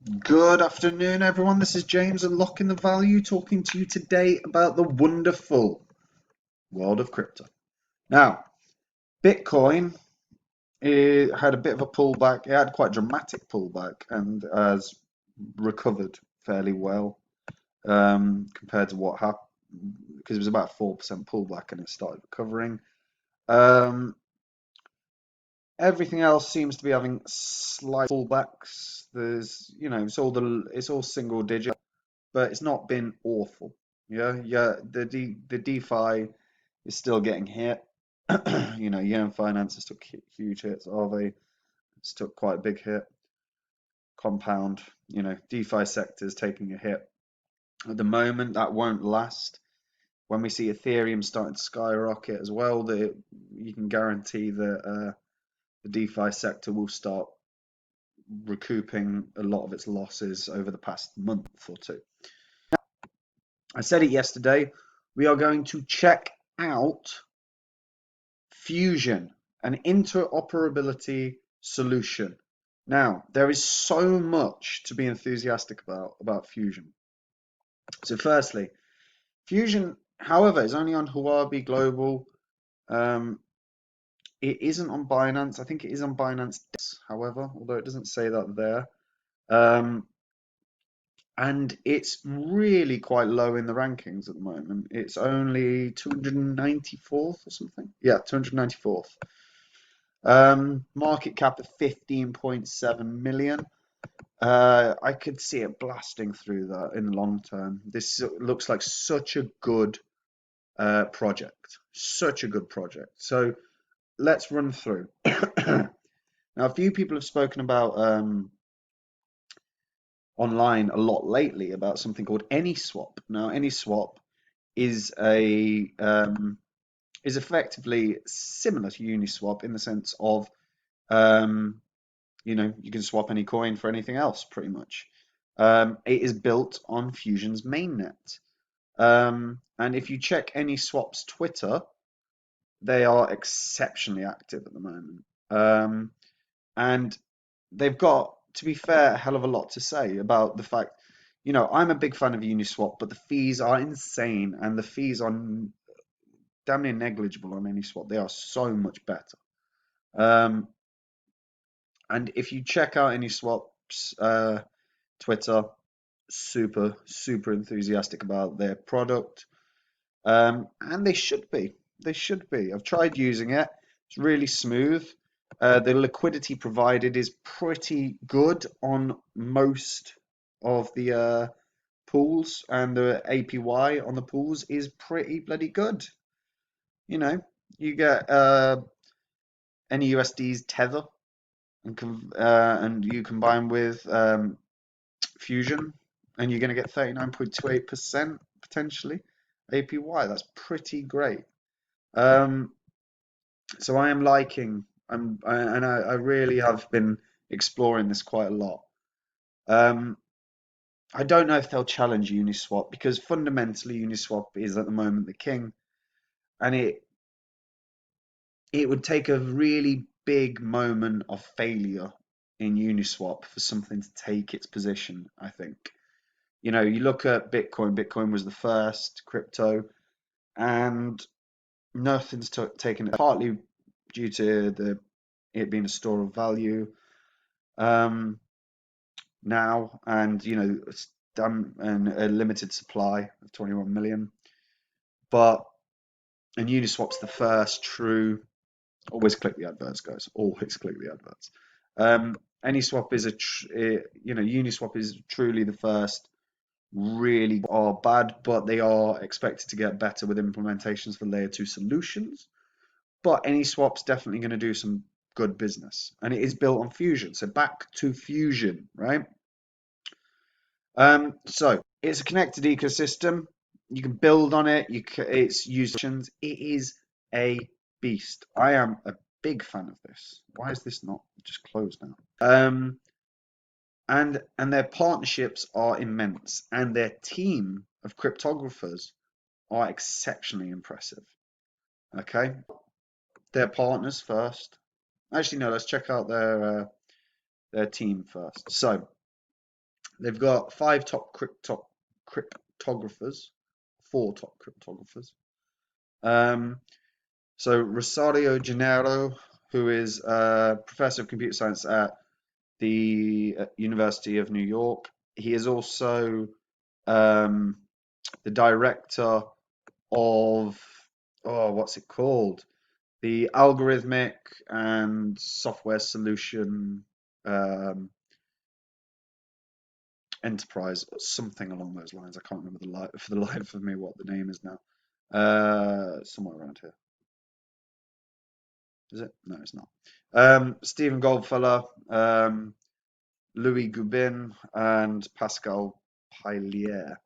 Good afternoon, everyone. This is James Unlocking the Value, talking to you today about the wonderful world of crypto. Now, Bitcoin had a bit of a pullback. It had quite a dramatic pullback and has recovered fairly well compared to what happened because it was about 4% pullback and it started recovering. Um, Everything else seems to be having slight pullbacks. It's all single digit, but it's not been awful. Yeah. The DeFi is still getting hit. Yen Finance has took huge hits. Aave has took quite a big hit. Compound, DeFi sector is taking a hit at the moment. That won't last. When we see Ethereum starting to skyrocket as well, that you can guarantee that the DeFi sector will start recouping a lot of its losses over the past month or two. I said it yesterday. We are going to check out Fusion, an interoperability solution. Now, there is so much to be enthusiastic about Fusion. So firstly, Fusion, however, is only on Huobi Global. It isn't on Binance. I think it is on Binance, however, although it doesn't say that there. And it's really quite low in the rankings at the moment. It's only 294th or something. Yeah, 294th. Market cap of 15.7 million. I could see it blasting through that in the long term. This looks like such a good project. Such a good project. So let's run through. Now, a few people have spoken about online a lot lately about something called AnySwap. Now, AnySwap is is effectively similar to Uniswap in the sense of you can swap any coin for anything else pretty much. It is built on Fusion's mainnet. And if you check AnySwap's Twitter, they are exceptionally active at the moment. And they've got, to be fair, a hell of a lot to say about the fact, I'm a big fan of Uniswap, but the fees are insane and the fees are damn near negligible on AnySwap. They are so much better. And if you check out AnySwap's Twitter, super, super enthusiastic about their product. And they should be. They should be. I've tried using it. It's really smooth. The liquidity provided is pretty good on most of the pools, and the APY on the pools is pretty bloody good. You get NUSD's tether, and you combine with Fusion, and you're going to get 39.28% potentially APY. That's pretty great. So I am liking, I really have been exploring this quite a lot. I don't know if they'll challenge Uniswap because fundamentally Uniswap is at the moment the king, and it would take a really big moment of failure in Uniswap for something to take its position, I think. You look at Bitcoin. Bitcoin was the first crypto, and nothing's taken it, partly due to it being a store of value now, and it's done and a limited supply of 21 million. And Uniswap's the first true. Always click the adverts, guys. Always click the adverts. AnySwap is Uniswap is truly the first. Really are bad, but they are expected to get better with implementations for layer 2 solutions. But AnySwap's definitely going to do some good business, and it is built on Fusion. So back to Fusion, right? So it's a connected ecosystem. You can build on it. It's used. It is a beast. I am a big fan of this. Why is this not just closed now? And their partnerships are immense, and their team of cryptographers are exceptionally impressive. Okay, their partners first. Actually, no. Let's check out their team first. So They've got five top cryptographers, four top cryptographers. So Rosario Gennaro, who is a professor of computer science at the University of New York. He is also um, the director of, oh, what's it called? The Algorithmic and Software Solution Enterprise, something along those lines. I can't remember for the life of me what the name is now. Somewhere around here. Is it? No, it's not. Stephen Goldfellow, Louis Gubin, and Pascal Pailier.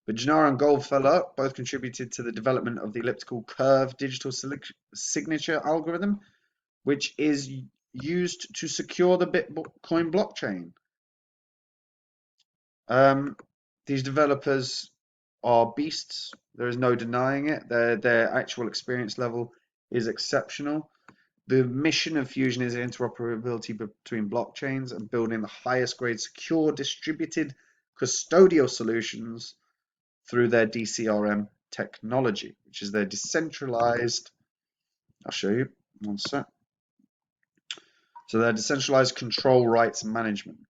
But Gennaro and Goldfellow both contributed to the development of the elliptical curve digital signature algorithm, which is used to secure the Bitcoin blockchain. These developers are beasts. There is no denying it. Their actual experience level is exceptional. The mission of Fusion is interoperability between blockchains and building the highest grade secure distributed custodial solutions through their DCRM technology, which is their decentralized, I'll show you, one sec. So their decentralized control rights management.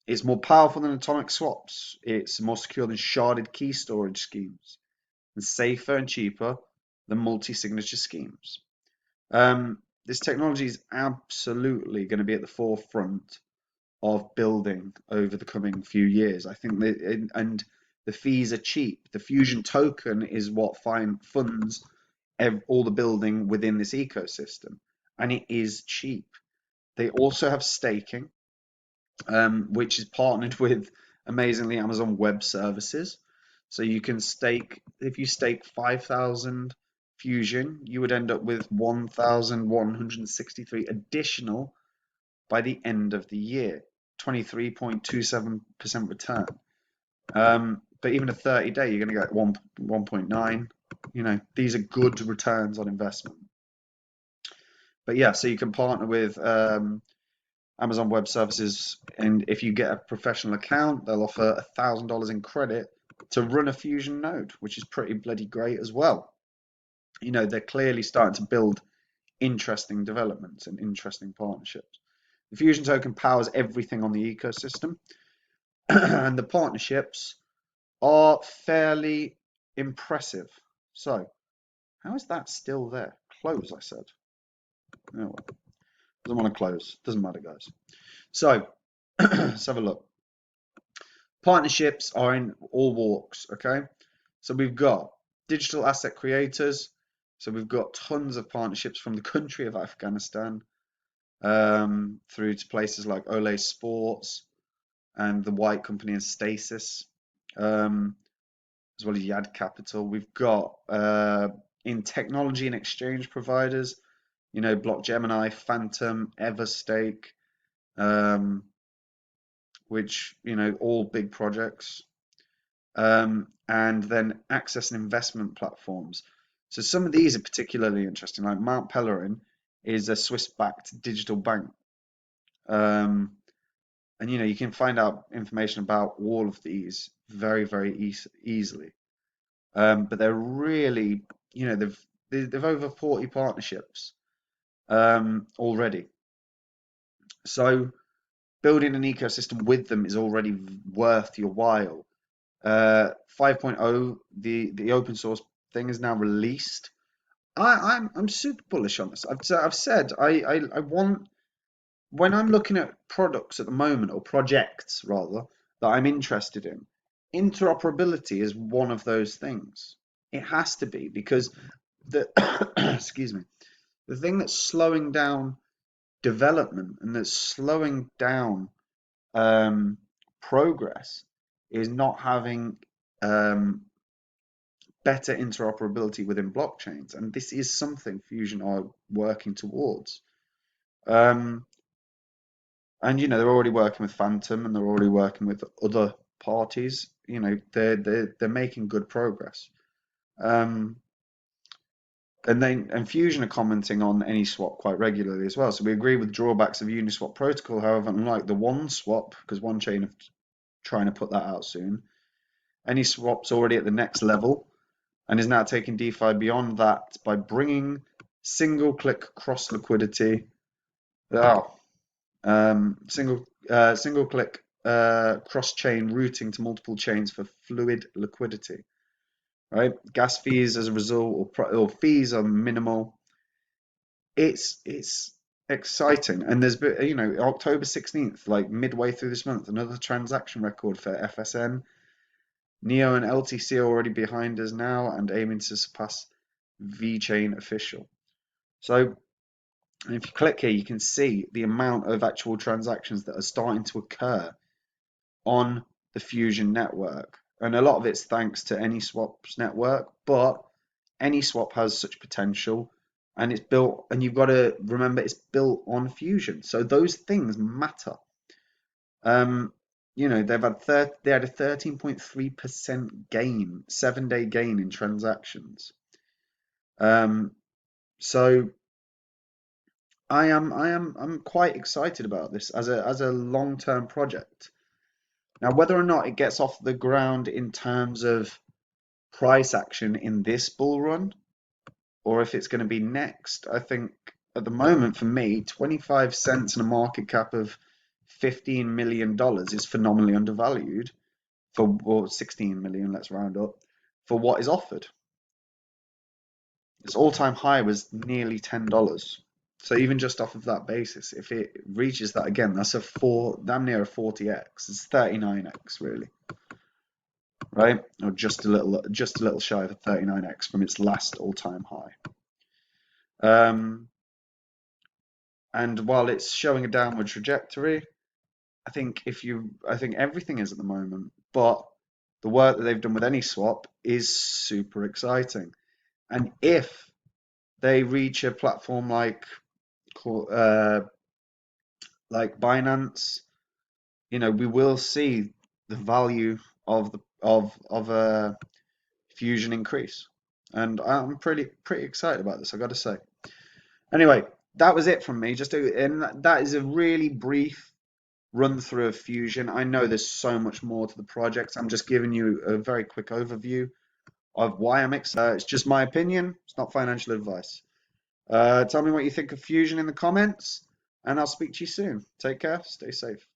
It's more powerful than atomic swaps. It's more secure than sharded key storage schemes, and safer and cheaper than multi-signature schemes. This technology is absolutely going to be at the forefront of building over the coming few years. I think and the fees are cheap. The Fusion token is what funds all the building within this ecosystem, and it is cheap. They also have staking, which is partnered with, amazingly, Amazon Web Services. So you can stake, if you stake 5,000 Fusion, you would end up with 1,163 additional by the end of the year, 23.27% return. But even a 30-day, you're going to get 1.9. You know, these are good returns on investment. But yeah, so you can partner with Amazon Web Services, and if you get a professional account, they'll offer $1,000 in credit to run a Fusion node, which is pretty bloody great as well. You know, they're clearly starting to build interesting developments and interesting partnerships. The Fusion token powers everything on the ecosystem, and the partnerships are fairly impressive. So, how is that still there? Close, I said. Oh, well. Doesn't want to close. Doesn't matter, guys. So, let's have a look. Partnerships are in all walks, okay? So we've got digital asset creators. So we've got tons of partnerships from the country of Afghanistan through to places like Olay Sports and the White Company and Stasis, as well as Yad Capital. We've got in technology and exchange providers, you know, Blockgemini, Phantom, Everstake, which, you know, all big projects. And then access and investment platforms. So some of these are particularly interesting, like Mount Pelerin is a Swiss-backed digital bank. And, you know, you can find out information about all of these very, very easily. But they're really, you know, they've over 40 partnerships already. So building an ecosystem with them is already worth your while. 5.0, the open source thing is now released. I'm super bullish on this. I've said I want, when I'm looking at products at the moment, or projects rather, that I'm interested in, interoperability is one of those things. It has to be, because the excuse me, the thing that's slowing down development and that's slowing down progress is not having better interoperability within blockchains, and this is something Fusion are working towards. And you know, they're already working with Phantom, and they're already working with other parties. You know, they're making good progress. and Fusion are commenting on AnySwap quite regularly as well. So we agree with drawbacks of Uniswap protocol. However, unlike the OneSwap, because OneChain are trying to put that out soon, AnySwap's already at the next level and is now taking DeFi beyond that by bringing single-click cross liquidity. Single-click cross-chain routing to multiple chains for fluid liquidity. Right, gas fees as a result, or fees are minimal. It's exciting, and there's been, October 16th, like midway through this month, another transaction record for FSN. Neo and LTC are already behind us now and aiming to surpass VeChain official. So if you click here, you can see the amount of actual transactions that are starting to occur on the Fusion network. And a lot of it's thanks to AnySwap's network, but AnySwap has such potential, and it's built, and you've got to remember it's built on Fusion. So those things matter. They had a 13.3% gain, 7-day gain in transactions. So I'm quite excited about this as a long-term project. Now, whether or not it gets off the ground in terms of price action in this bull run, or if it's going to be next, I think at the moment for me, 25 cents and a market cap of $15 million is phenomenally undervalued or 16 million, let's round up, for what is offered. Its all-time high was nearly $10. So even just off of that basis, if it reaches that again, that's damn near a 40x. It's 39x really, right? Or just a little shy of a 39x from its last all-time high. And while it's showing a downward trajectory, I think everything is at the moment, but the work that they've done with AnySwap is super exciting. And if they reach a platform like Binance, we will see the value of Fusion increase, and I'm pretty excited about this, I got to say. Anyway, that was it from me. And that is a really brief run through of Fusion. I know there's so much more to the project. I'm just giving you a very quick overview of why I'm excited. It's just my opinion. It's not financial advice. Tell me what you think of Fusion in the comments, and I'll speak to you soon. Take care. Stay safe.